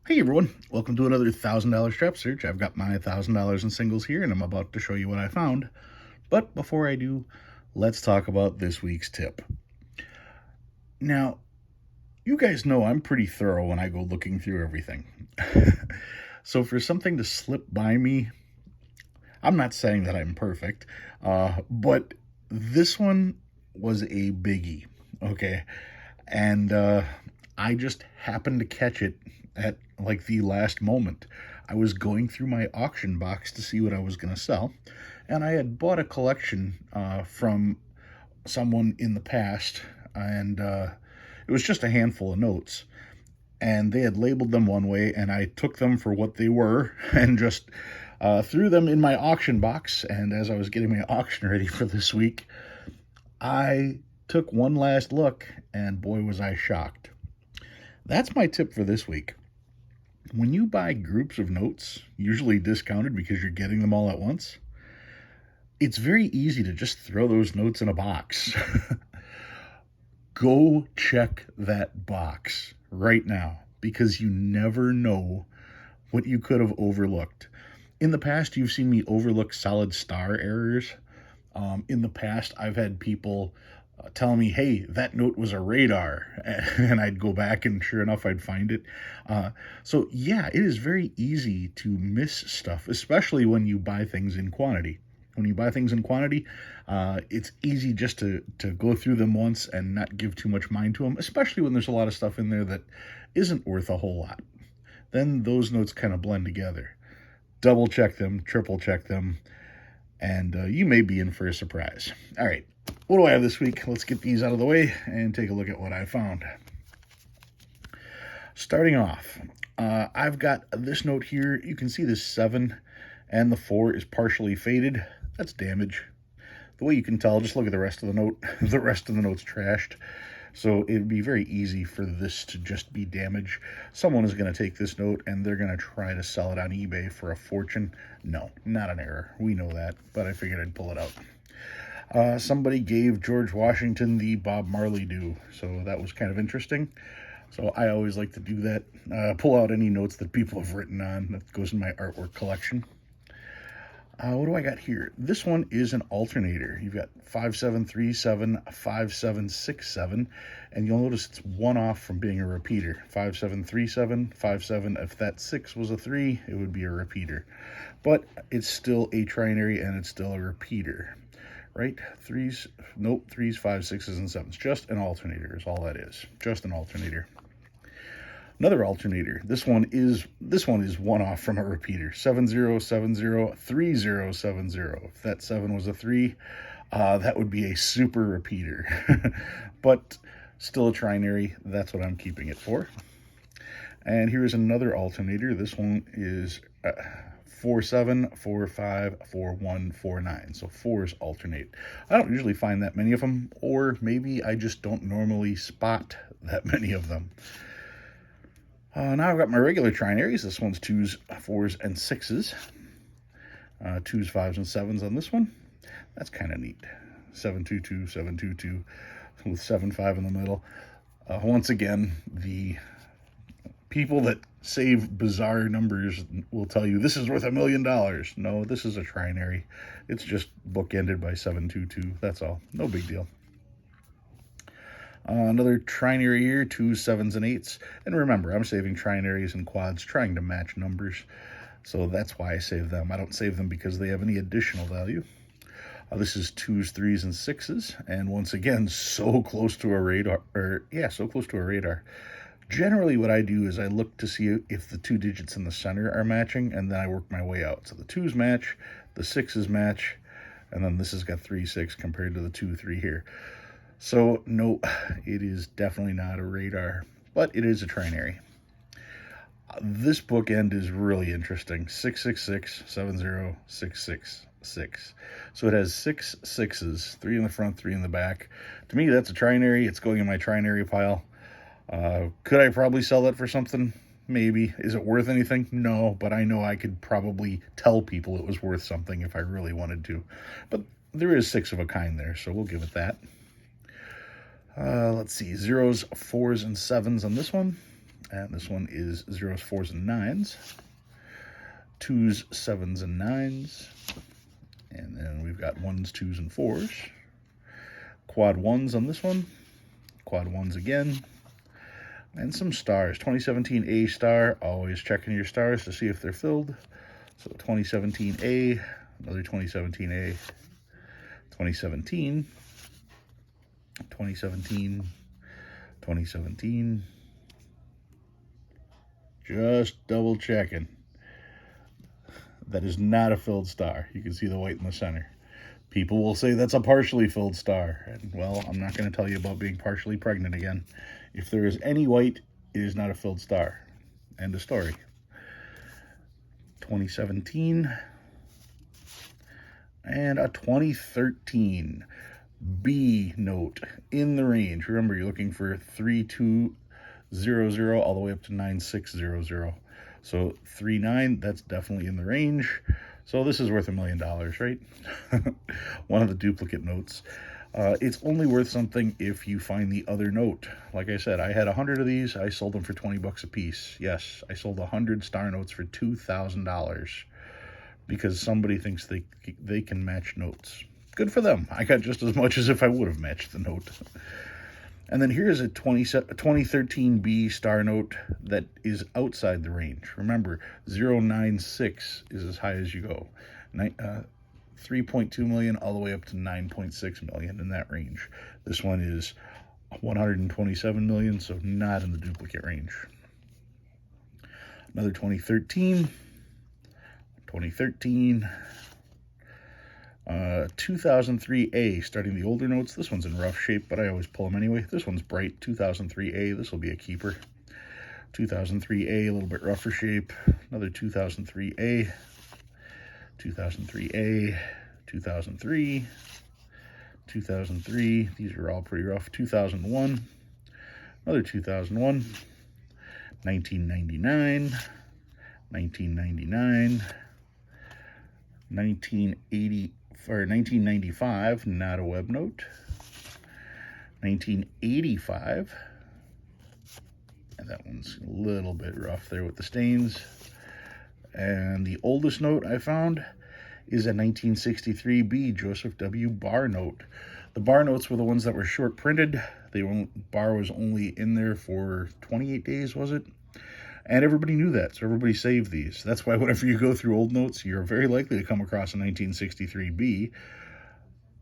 Hey everyone, welcome to another $1,000 strap search. I've got my $1,000 in singles here and I'm about to show you what I found. But before I do, let's talk about this week's tip. Now, you guys know I'm pretty thorough when I go looking through everything. So for something to slip by me, I'm not saying that I'm perfect, but this one was a biggie, okay? And I just happened to catch it at like the last moment. I was going through my auction box to see what I was going to sell, and I had bought a collection from someone in the past, and it was just a handful of notes. And they had labeled them one way, and I took them for what they were and just threw them in my auction box. And as I was getting my auction ready for this week, I took one last look, and boy, was I shocked. That's my tip for this week. When you buy groups of notes, usually discounted because you're getting them all at once, it's very easy to just throw those notes in a box. Go check that box right now because you never know what you could have overlooked. In the past, you've seen me overlook solid star errors. In the past, I've had people tell me, hey, that note was a radar. And I'd go back and sure enough, I'd find it. So yeah, it is very easy to miss stuff, especially when you buy things in quantity. When you buy things in quantity, it's easy just to go through them once and not give too much mind to them, especially when there's a lot of stuff in there that isn't worth a whole lot. Then those notes kind of blend together. Double check them, triple check them, and you may be in for a surprise. All right, what do I have this week? Let's get these out of the way and take a look at what I found. Starting off, I've got this note here. You can see this 7 and the 4 is partially faded. That's damage. The way you can tell, just look at the rest of the note. The rest of the note's trashed. So it'd be very easy for this to just be damage. Someone is going to take this note and they're going to try to sell it on eBay for a fortune. No, not an error. We know that, but I figured I'd pull it out. Somebody gave George Washington the Bob Marley due, so that was kind of interesting. So I always like to do that. Pull out any notes that people have written on. That goes in my artwork collection. What do I got here? This one is an alternator. You've got 5737, 5767, and you'll notice it's one off from being a repeater. 5737, 57. If that 6 was a 3, it would be a repeater. But it's still a trinary and it's still a repeater, right? 3s, nope, 3s, 5s, 6s, and 7s. Just an alternator is all that is. Just an alternator. Another alternator. This one is one off from a repeater. 7070 3070. If that 7 was a 3, that would be a super repeater. But still a trinary. That's what I'm keeping it for. And here's another alternator. This one is 47454149. So 4s alternate. I don't usually find that many of them, or maybe I just don't normally spot that many of them. Now I've got my regular trinaries. This one's 2s, 4s, and 6s. 2s, 5s, and 7s on this one. That's kind of neat. 722, 722 with 75 in the middle. Once again, the people that save bizarre numbers will tell you this is worth $1 million. No, this is a trinary. It's just bookended by 722. That's all. No big deal. Another trinary here, 2s, 7s, and 8s. And remember, I'm saving trinaries and quads, trying to match numbers. So that's why I save them. I don't save them because they have any additional value. This is 2s, 3s, and 6s. And once again, so close to a radar. So close to a radar. Generally, what I do is I look to see if the 2 digits in the center are matching, and then I work my way out. So the 2s match, the 6s match, and then this has got 3, 6 compared to the 2, 3 here. So, no, it is definitely not a radar, but it is a trinary. This bookend is really interesting. 666, 70, 666. So it has 6 6s, 3 in the front, 3 in the back. To me, that's a trinary. It's going in my trinary pile. Could I probably sell that for something? Maybe. Is it worth anything? No, but I know I could probably tell people it was worth something if I really wanted to. But there is 6 of a kind there, so we'll give it that. Let's see, 0s, 4s, and 7s on this one. And this one is zeros, fours, and nines. Twos, sevens, and nines. And then we've got ones, twos, and fours. Quad ones on this one. Quad ones again. And some stars. 2017 A star. Always checking your stars to see if they're filled. So 2017 A. Another 2017 A. 2017. 2017. 2017. Just double checking. That is not a filled star. You can see the white in the center. People will say that's a partially filled star. And, well, I'm not going to tell you about being partially pregnant again. If there is any white, it is not a filled star. End of story. 2017. And a 2013 B note in the range. Remember, you're looking for 3200 all the way up to 9600. So 39, that's definitely in the range. So this is worth $1 million, right? One of the duplicate notes. It's only worth something if you find the other note. Like I said, I had 100 of these. I sold them for 20 bucks a piece. Yes, I sold 100 star notes for $2,000 because somebody thinks they can match notes. Good for them. I got just as much as if I would have matched the note. And then here's a 2013 B star note that is outside the range. Remember, 096 is as high as you go. 3.2 million all the way up to 9.6 million in that range. This one is 127 million, so not in the duplicate range. Another 2013. 2003A, starting the older notes. This one's in rough shape, but I always pull them anyway. This one's bright. 2003A, this will be a keeper. 2003A, a little bit rougher shape. Another 2003A. 2003A. 2003. 2003. These are all pretty rough. 2001. Another 2001. 1999. 1999. 1995, not a web note. 1985, and that one's a little bit rough there with the stains. And the oldest note I found is a 1963B Joseph W. Barr note. The Barr notes were the ones that were short printed. Barr was only in there for 28 days, was it? And everybody knew that, so everybody saved these. That's why whenever you go through old notes, you're very likely to come across a 1963B,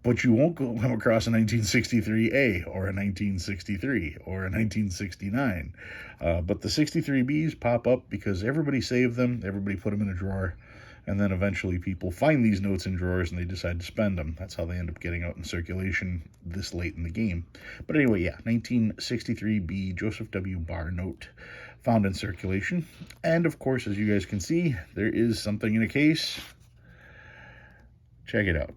but you won't come across a 1963A or a 1963 or a 1969. But the 63Bs pop up because everybody saved them, everybody put them in a drawer, and then eventually people find these notes in drawers and they decide to spend them. That's how they end up getting out in circulation this late in the game. But anyway, yeah, 1963B Joseph W. Barr note found in circulation. And of course, as you guys can see, there is something in a case. Check it out.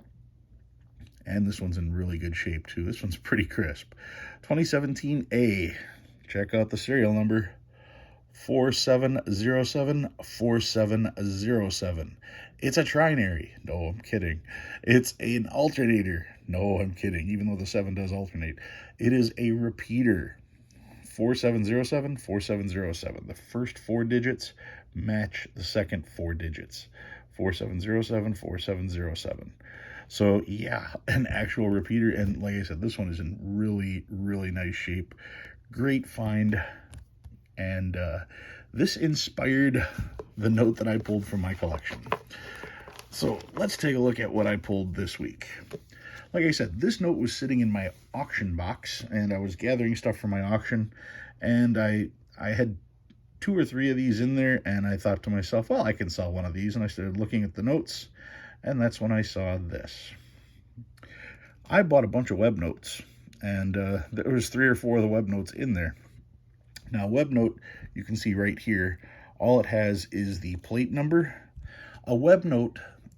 And this one's in really good shape too. This one's pretty crisp. 2017A. Check out the serial number. 4707 4707. It's a trinary. No, I'm kidding. It's an alternator. No, I'm kidding. Even though the 7 does alternate. It is a repeater. 4707 4707. The first 4 digits match the second 4 digits. 4707 4707. So yeah, an actual repeater. And like I said, this one is in really, really nice shape. Great find. And this inspired the note that I pulled from my collection. So let's take a look at what I pulled this week. Like I said, this note was sitting in my auction box, and I was gathering stuff for my auction, and I had 2 or 3 of these in there, and I thought to myself, well, I can sell one of these, and I started looking at the notes, and that's when I saw this. I bought a bunch of web notes, and there was 3 or 4 of the web notes in there. Now, web note, you can see right here, all it has is the plate number. A web note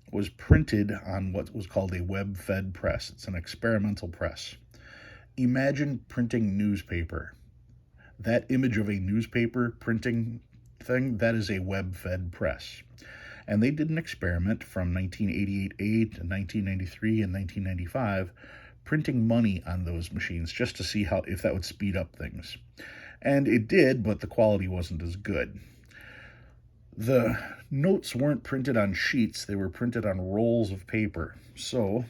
was printed on what was called a web-fed press. It's an experimental press. Imagine printing newspaper. That image of a newspaper printing thing, that is a web-fed press. And they did an experiment from 1988 to 1993 and 1995, printing money on those machines just to see if that would speed up things. And it did, but the quality wasn't as good. The notes weren't printed on sheets, they were printed on rolls of paper. So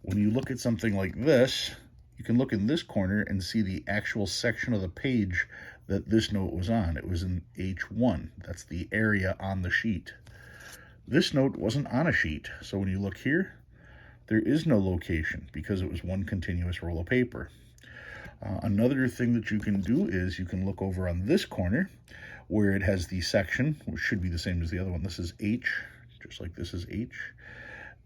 when you look at something like this, you can look in this corner and see the actual section of the page that this note was on. It was in H1. That's the area on the sheet. This note wasn't on a sheet, so when you look here, there is no location because it was one continuous roll of paper. Another thing that you can do is you can look over on this corner where it has the section, which should be the same as the other one. This is H, just like this is H.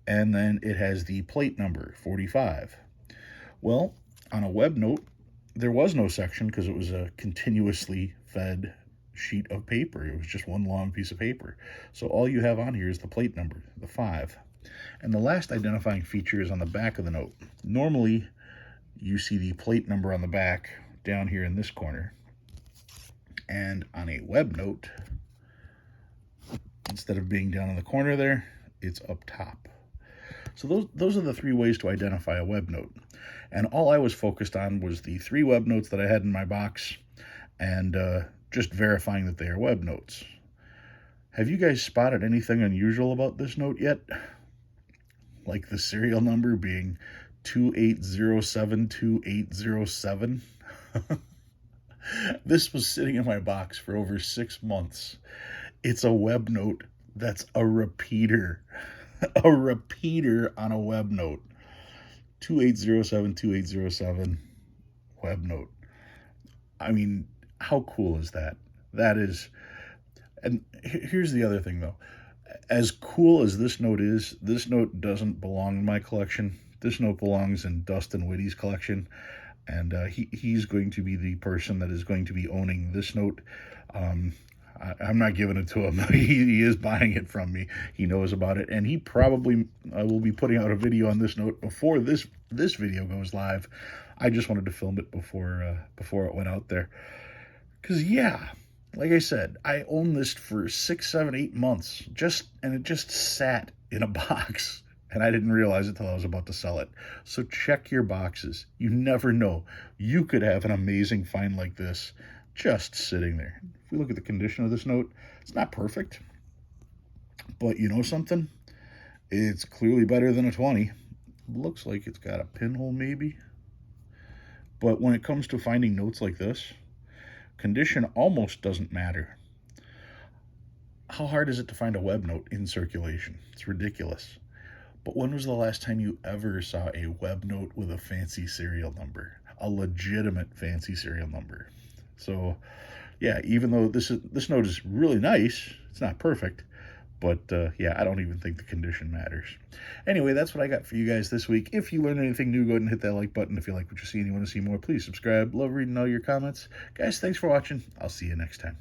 And then it has the plate number, 45. Well, on a web note, there was no section because it was a continuously fed sheet of paper. It was just one long piece of paper. So all you have on here is the plate number, the 5. And the last identifying feature is on the back of the note. Normally, you see the plate number on the back down here in this corner. And on a web note, instead of being down in the corner there, it's up top. So those are the 3 ways to identify a web note. And all I was focused on was the 3 web notes that I had in my box and just verifying that they are web notes. Have you guys spotted anything unusual about this note yet? Like the serial number being 28072807. This was sitting in my box for over 6 months. It's a web note that's a repeater. A repeater on a web note. 28072807 web note. I mean, how cool is that? That is, and here's the other thing though. As cool as this note is, this note doesn't belong in my collection. This note belongs in Dustin Whitty's collection, and he's going to be the person that is going to be owning this note. I'm not giving it to him. He is buying it from me. He knows about it, and he probably will be putting out a video on this note before this video goes live. I just wanted to film it before it went out there, because yeah, like I said, I owned this for 6, 7, 8 months, and it just sat in a box, and I didn't realize it till I was about to sell it. So check your boxes. You never know. You could have an amazing find like this just sitting there. If we look at the condition of this note, it's not perfect, but you know something? It's clearly better than a 20. Looks like it's got a pinhole maybe. But when it comes to finding notes like this, condition almost doesn't matter. How hard is it to find a web note in circulation? It's ridiculous. But when was the last time you ever saw a web note with a fancy serial number? A legitimate fancy serial number. So, yeah, even though this note is really nice, it's not perfect, but yeah, I don't even think the condition matters. Anyway, that's what I got for you guys this week. If you learned anything new, go ahead and hit that like button. If you like what you see and you want to see more, please subscribe. Love reading all your comments. Guys, thanks for watching. I'll see you next time.